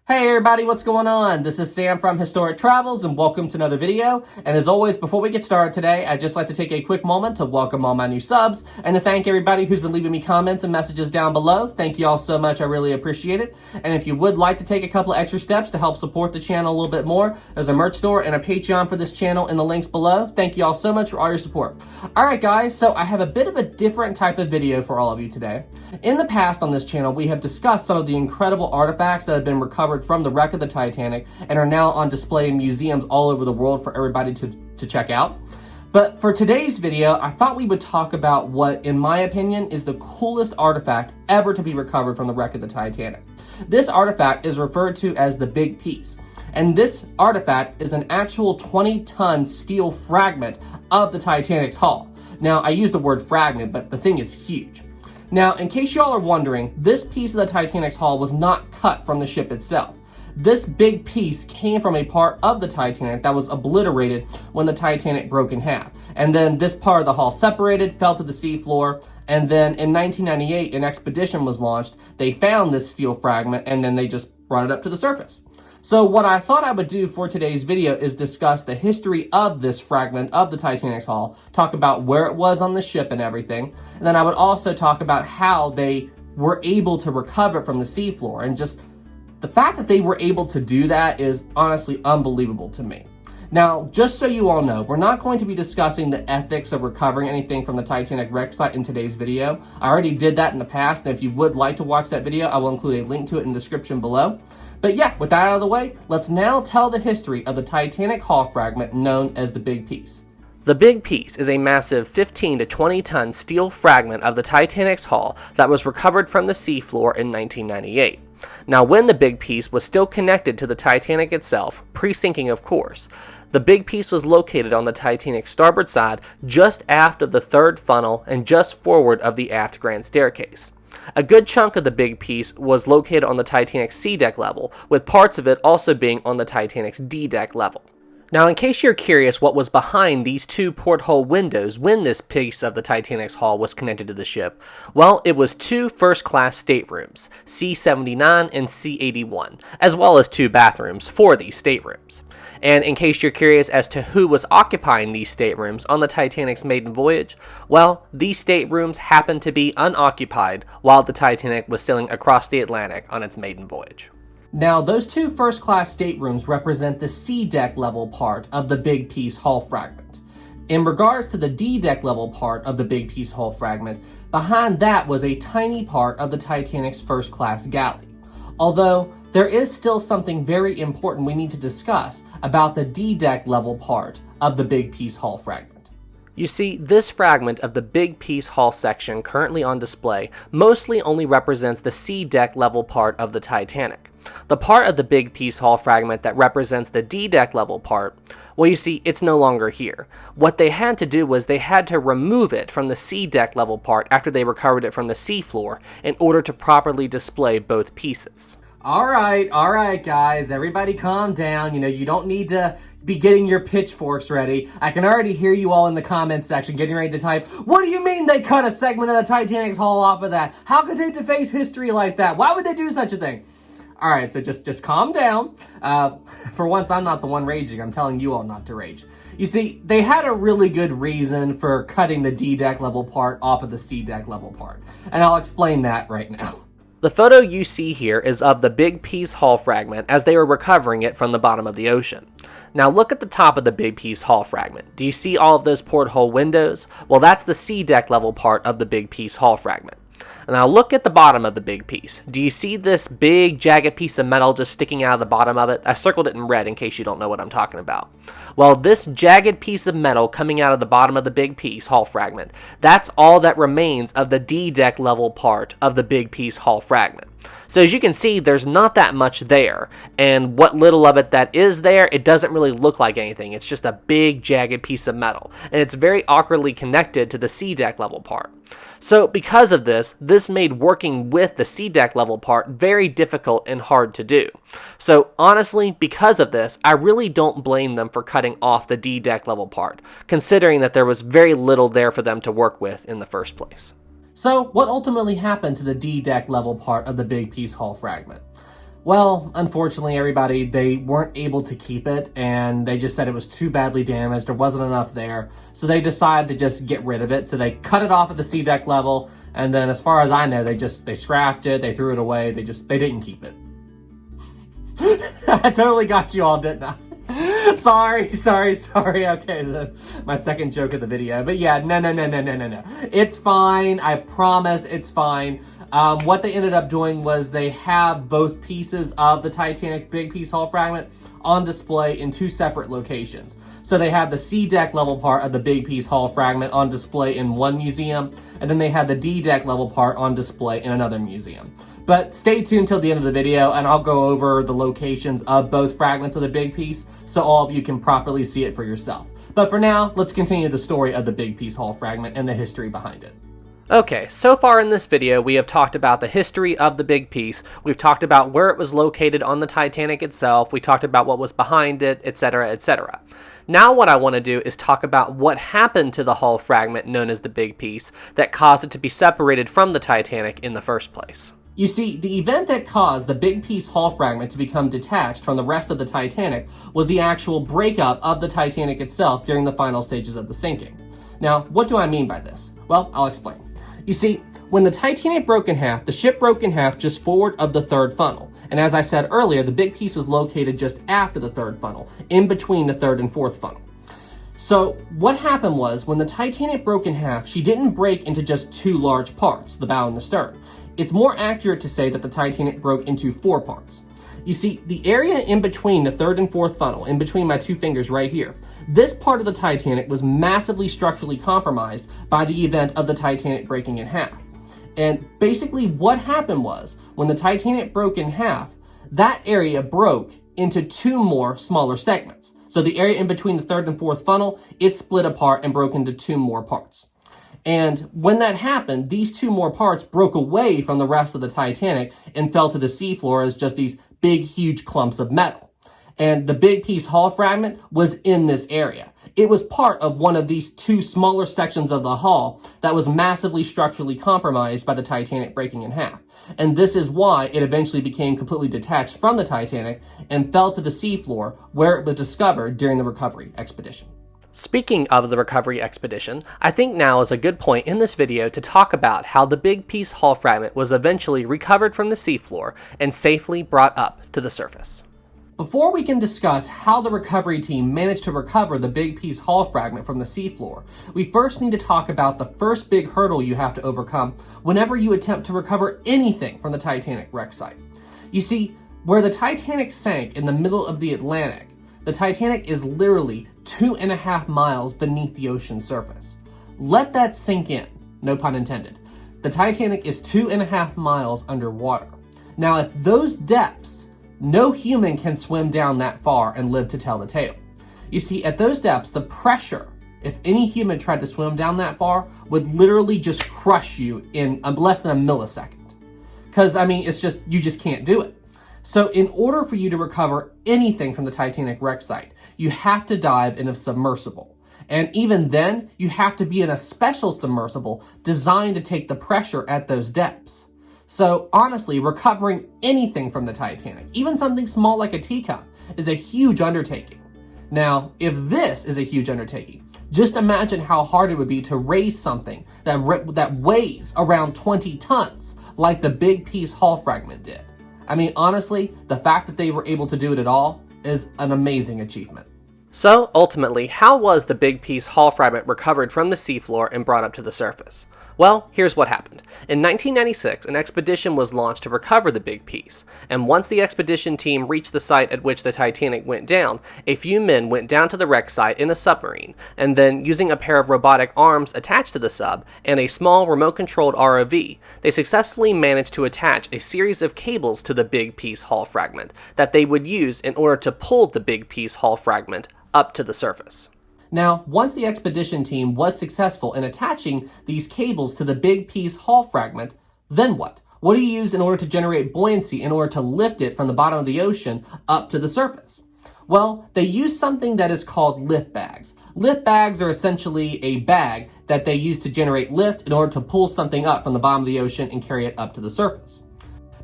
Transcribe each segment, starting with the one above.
Hey everybody, what's going on? This is Sam from Historic Travels and welcome to another video. And as always, before we get started today, I'd just like to take a quick moment to welcome all my new subs and to thank everybody who's been leaving me comments and messages down below. Thank you all so much, I really appreciate it. And if you would like to take a couple of extra steps to help support the channel a little bit more, there's a merch store and a Patreon for this channel in the links below. Thank you all so much for all your support. Alright guys, so I have a bit of a different type of video for all of you today. In the past on this channel, we have discussed some of the incredible artifacts that have been recovered from the wreck of the Titanic and are now on display in museums all over the world for everybody to check out. But for today's video, I thought we would talk about what, in my opinion, is the coolest artifact ever to be recovered from the wreck of the Titanic. This artifact is referred to as the Big Piece. And this artifact is an actual 20-ton steel fragment of the Titanic's hull. Now, I use the word fragment, but the thing is huge. Now, in case y'all are wondering, this piece of the Titanic's hull was not cut from the ship itself. This big piece came from a part of the Titanic that was obliterated when the Titanic broke in half. And then this part of the hull separated, fell to the seafloor, and then in 1998, an expedition was launched. They found this steel fragment, and then they just brought it up to the surface. So what I thought I would do for today's video is discuss the history of this fragment of the Titanic's hull, talk about where it was on the ship and everything, and then I would also talk about how they were able to recover it from the seafloor, and just the fact that they were able to do that is honestly unbelievable to me. Now, just so you all know, we're not going to be discussing the ethics of recovering anything from the Titanic wreck site in today's video. I already did that in the past, and if you would like to watch that video, I will include a link to it in the description below. But yeah, with that out of the way, let's now tell the history of the Titanic hull fragment known as the Big Piece. The Big Piece is a massive 15 to 20 ton steel fragment of the Titanic's hull that was recovered from the seafloor in 1998. Now, when the Big Piece was still connected to the Titanic itself, pre-sinking of course, the Big Piece was located on the Titanic's starboard side just aft of the third funnel and just forward of the aft grand staircase. A good chunk of the Big Piece was located on the Titanic's sea deck level, with parts of it also being on the Titanic's D deck level. Now, in case you're curious what was behind these two porthole windows when this piece of the Titanic's hull was connected to the ship, well, it was two first-class staterooms, C-79 and C-81, as well as two bathrooms for these staterooms. And in case you're curious as to who was occupying these staterooms on the Titanic's maiden voyage, well, these staterooms happened to be unoccupied while the Titanic was sailing across the Atlantic on its maiden voyage. Now, those two first-class staterooms represent the C-deck level part of the Big Piece hull fragment. In regards to the D-deck level part of the Big Piece hull fragment, behind that was a tiny part of the Titanic's first-class galley. Although, there is still something very important we need to discuss about the D-deck level part of the Big Piece hull fragment. You see, this fragment of the Big Piece hull section currently on display mostly only represents the C-deck level part of the Titanic. The part of the Big Piece hull fragment that represents the D-deck level part, well, you see, it's no longer here. What they had to do was they had to remove it from the C-deck level part after they recovered it from the seafloor in order to properly display both pieces. All right, guys, everybody calm down. You don't need to be getting your pitchforks ready. I can already hear you all in the comments section getting ready to type, "What do you mean they cut a segment of the Titanic's hull off of that? How could they deface history like that? Why would they do such a thing?" All right, so just calm down. For once, I'm not the one raging. I'm telling you all not to rage. You see, they had a really good reason for cutting the D-deck level part off of the C-deck level part, and I'll explain that right now. The photo you see here is of the Big Piece hull fragment as they were recovering it from the bottom of the ocean. Now look at the top of the Big Piece hull fragment. Do you see all of those porthole windows? Well, that's the C-deck level part of the Big Piece hull fragment. Now look at the bottom of the Big Piece. Do you see this big jagged piece of metal just sticking out of the bottom of it? I circled it in red in case you don't know what I'm talking about. Well, this jagged piece of metal coming out of the bottom of the Big Piece hull fragment, that's all that remains of the D-deck level part of the Big Piece hull fragment. So as you can see, there's not that much there, and what little of it that is there, it doesn't really look like anything. It's just a big jagged piece of metal, and it's very awkwardly connected to the C-deck level part. So because of this, this made working with the C-deck level part very difficult and hard to do. So honestly, because of this, I really don't blame them for cutting off the D-deck level part, considering that there was very little there for them to work with in the first place. So, what ultimately happened to the D-deck level part of the Big Piece hull fragment? Well, unfortunately, everybody, they weren't able to keep it, and they just said it was too badly damaged, there wasn't enough there, so they decided to just get rid of it. So they cut it off at the sea deck level, and then as far as I know, they scrapped it, they threw it away, they didn't keep it. I totally got you all, didn't I? Sorry. Okay, my second joke of the video. But yeah, no. It's fine. I promise it's fine. What they ended up doing was they have both pieces of the Titanic's big piece hull fragment on display in two separate locations. So they have the C deck level part of the big piece hull fragment on display in one museum, and then they have the D deck level part on display in another museum. But stay tuned till the end of the video, and I'll go over the locations of both fragments of the big piece so all of you can properly see it for yourself. But for now, let's continue the story of the big piece hull fragment and the history behind it. Okay, so far in this video, we have talked about the history of the big piece, we've talked about where it was located on the Titanic itself, we talked about what was behind it, etc., etc. Now what I want to do is talk about what happened to the hull fragment known as the big piece that caused it to be separated from the Titanic in the first place. You see, the event that caused the big piece hull fragment to become detached from the rest of the Titanic was the actual breakup of the Titanic itself during the final stages of the sinking. Now, what do I mean by this? Well, I'll explain. You see, when the Titanic broke in half, the ship broke in half just forward of the third funnel. And as I said earlier, the big piece was located just after the third funnel, in between the third and fourth funnel. So what happened was, when the Titanic broke in half, she didn't break into just two large parts, the bow and the stern. It's more accurate to say that the Titanic broke into four parts. You see, the area in between the third and fourth funnel, in between my two fingers right here, this part of the Titanic was massively structurally compromised by the event of the Titanic breaking in half. And basically what happened was, when the Titanic broke in half, that area broke into two more smaller segments. So the area in between the third and fourth funnel, it split apart and broke into two more parts. And when that happened, these two more parts broke away from the rest of the Titanic and fell to the seafloor as just these big, huge clumps of metal. And the big piece hull fragment was in this area. It was part of one of these two smaller sections of the hull that was massively structurally compromised by the Titanic breaking in half. And this is why it eventually became completely detached from the Titanic and fell to the seafloor, where it was discovered during the recovery expedition. Speaking of the recovery expedition, I think now is a good point in this video to talk about how the big piece hull fragment was eventually recovered from the seafloor and safely brought up to the surface. Before we can discuss how the recovery team managed to recover the big piece hull fragment from the seafloor, we first need to talk about the first big hurdle you have to overcome whenever you attempt to recover anything from the Titanic wreck site. You see, where the Titanic sank in the middle of the Atlantic, the Titanic is literally 2.5 miles beneath the ocean's surface. Let that sink in, no pun intended. The Titanic is 2.5 miles underwater. Now, at those depths, no human can swim down that far and live to tell the tale. You see, at those depths, the pressure, if any human tried to swim down that far, would literally just crush you in less than a millisecond. Because, I mean, you just can't do it. So in order for you to recover anything from the Titanic wreck site, you have to dive in a submersible. And even then, you have to be in a special submersible designed to take the pressure at those depths. So honestly, recovering anything from the Titanic, even something small like a teacup, is a huge undertaking. Now, if this is a huge undertaking, just imagine how hard it would be to raise something that weighs around 20 tons, like the big piece hull fragment did. I mean, honestly, the fact that they were able to do it at all is an amazing achievement. So, ultimately, how was the big piece hull fragment recovered from the seafloor and brought up to the surface? Well, here's what happened. In 1996, an expedition was launched to recover the big piece, and once the expedition team reached the site at which the Titanic went down, a few men went down to the wreck site in a submarine, and then, using a pair of robotic arms attached to the sub and a small remote-controlled ROV, they successfully managed to attach a series of cables to the big piece hull fragment that they would use in order to pull the big piece hull fragment up to the surface. Now, once the expedition team was successful in attaching these cables to the big piece hull fragment, then what? What do you use in order to generate buoyancy in order to lift it from the bottom of the ocean up to the surface? Well, they use something that is called lift bags. Lift bags are essentially a bag that they use to generate lift in order to pull something up from the bottom of the ocean and carry it up to the surface.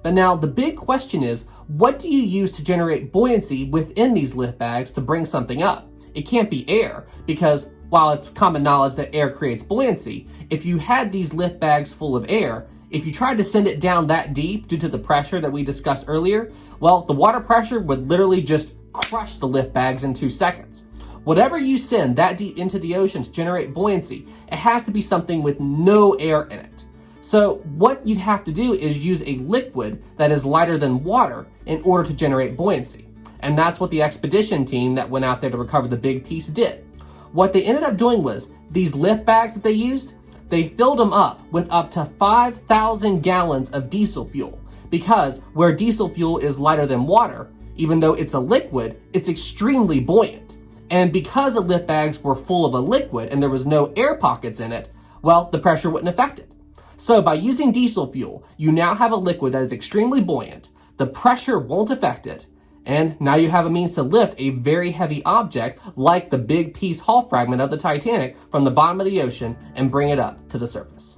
But now the big question is, what do you use to generate buoyancy within these lift bags to bring something up? It can't be air, because while it's common knowledge that air creates buoyancy, if you had these lift bags full of air, if you tried to send it down that deep due to the pressure that we discussed earlier, well, the water pressure would literally just crush the lift bags in 2 seconds. Whatever you send that deep into the ocean to generate buoyancy, it has to be something with no air in it. So what you'd have to do is use a liquid that is lighter than water in order to generate buoyancy. And that's what the expedition team that went out there to recover the big piece did. What they ended up doing was, these lift bags that they used, they filled them up with up to 5,000 gallons of diesel fuel. Because where diesel fuel is lighter than water, even though it's a liquid, it's extremely buoyant. And because the lift bags were full of a liquid and there was no air pockets in it, well, the pressure wouldn't affect it. So by using diesel fuel, you now have a liquid that is extremely buoyant, the pressure won't affect it, and now you have a means to lift a very heavy object like the big piece hull fragment of the Titanic from the bottom of the ocean and bring it up to the surface.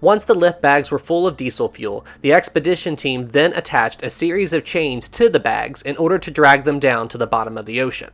Once the lift bags were full of diesel fuel, the expedition team then attached a series of chains to the bags in order to drag them down to the bottom of the ocean.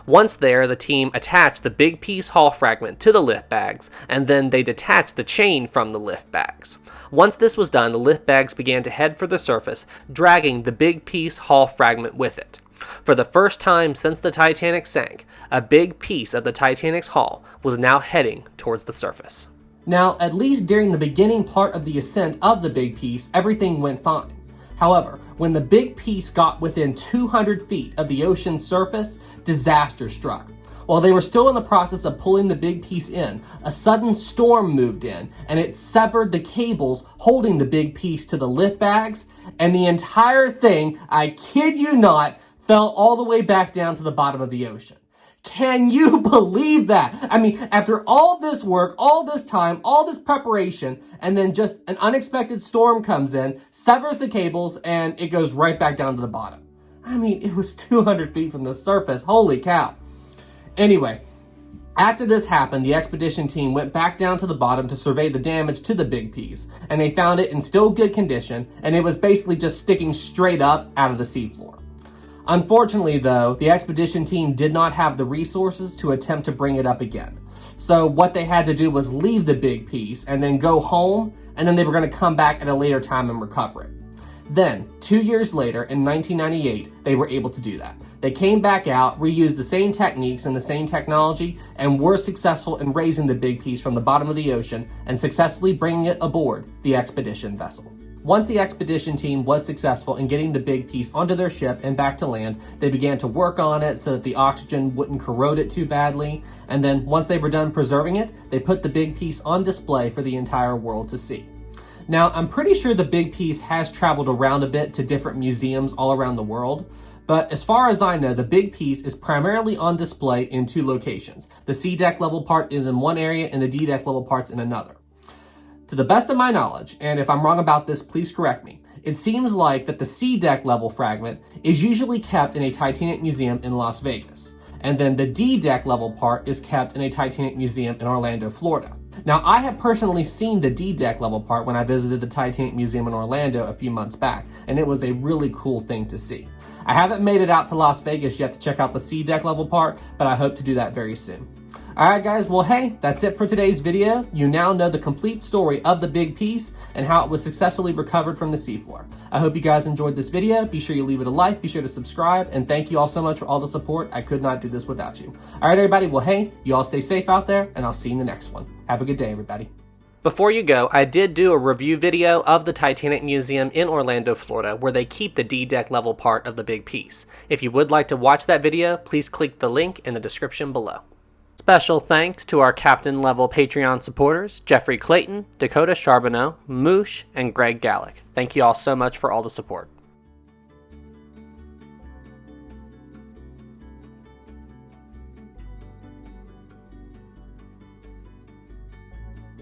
Once there, the team attached the big piece hull fragment to the lift bags, and then they detached the chain from the lift bags. Once this was done, the lift bags began to head for the surface, dragging the big piece hull fragment with it. For the first time since the Titanic sank, a big piece of the Titanic's hull was now heading towards the surface. Now, at least during the beginning part of the ascent of the big piece, everything went fine. However, when the big piece got within 200 feet of the ocean's surface, disaster struck. While they were still in the process of pulling the big piece in, a sudden storm moved in, and it severed the cables holding the big piece to the lift bags, and the entire thing, I kid you not, fell all the way back down to the bottom of the ocean. Can you believe that? I mean, after all this work, all this time, all this preparation, and then just an unexpected storm comes in, severs the cables, and it goes right back down to the bottom. I mean, it was 200 feet from the surface. Holy cow. Anyway, after this happened, the expedition team went back down to the bottom to survey the damage to the big piece, and they found it in still good condition, and it was basically just sticking straight up out of the seafloor. Unfortunately, though, the expedition team did not have the resources to attempt to bring it up again. So what they had to do was leave the big piece and then go home, and then they were going to come back at a later time and recover it. Then, 2 years later, in 1998, they were able to do that. They came back out, reused the same techniques and the same technology, and were successful in raising the big piece from the bottom of the ocean and successfully bringing it aboard the expedition vessel. Once the expedition team was successful in getting the big piece onto their ship and back to land, they began to work on it so that the oxygen wouldn't corrode it too badly, and then once they were done preserving it, they put the big piece on display for the entire world to see. Now, I'm pretty sure the big piece has traveled around a bit to different museums all around the world, but as far as I know, the big piece is primarily on display in 2 locations. The C deck level part is in one area and the D deck level part's in another. To the best of my knowledge, and if I'm wrong about this, please correct me, it seems like that the C deck level fragment is usually kept in a Titanic museum in Las Vegas, and then the D deck level part is kept in a Titanic museum in Orlando, Florida. Now, I have personally seen the D deck level part when I visited the Titanic Museum in Orlando a few months back, and it was a really cool thing to see. I haven't made it out to Las Vegas yet to check out the C deck level part, but I hope to do that very soon. Alright guys, well hey, that's it for today's video. You now know the complete story of the big piece and how it was successfully recovered from the seafloor. I hope you guys enjoyed this video. Be sure you leave it a like, be sure to subscribe, and thank you all so much for all the support. I could not do this without you. Alright everybody, well hey, you all stay safe out there, and I'll see you in the next one. Have a good day everybody. Before you go, I did do a review video of the Titanic Museum in Orlando, Florida, where they keep the D-deck level part of the big piece. If you would like to watch that video, please click the link in the description below. Special thanks to our Captain level Patreon supporters, Jeffrey Clayton, Dakota Charbonneau, Moosh, and Greg Gallick. Thank you all so much for all the support.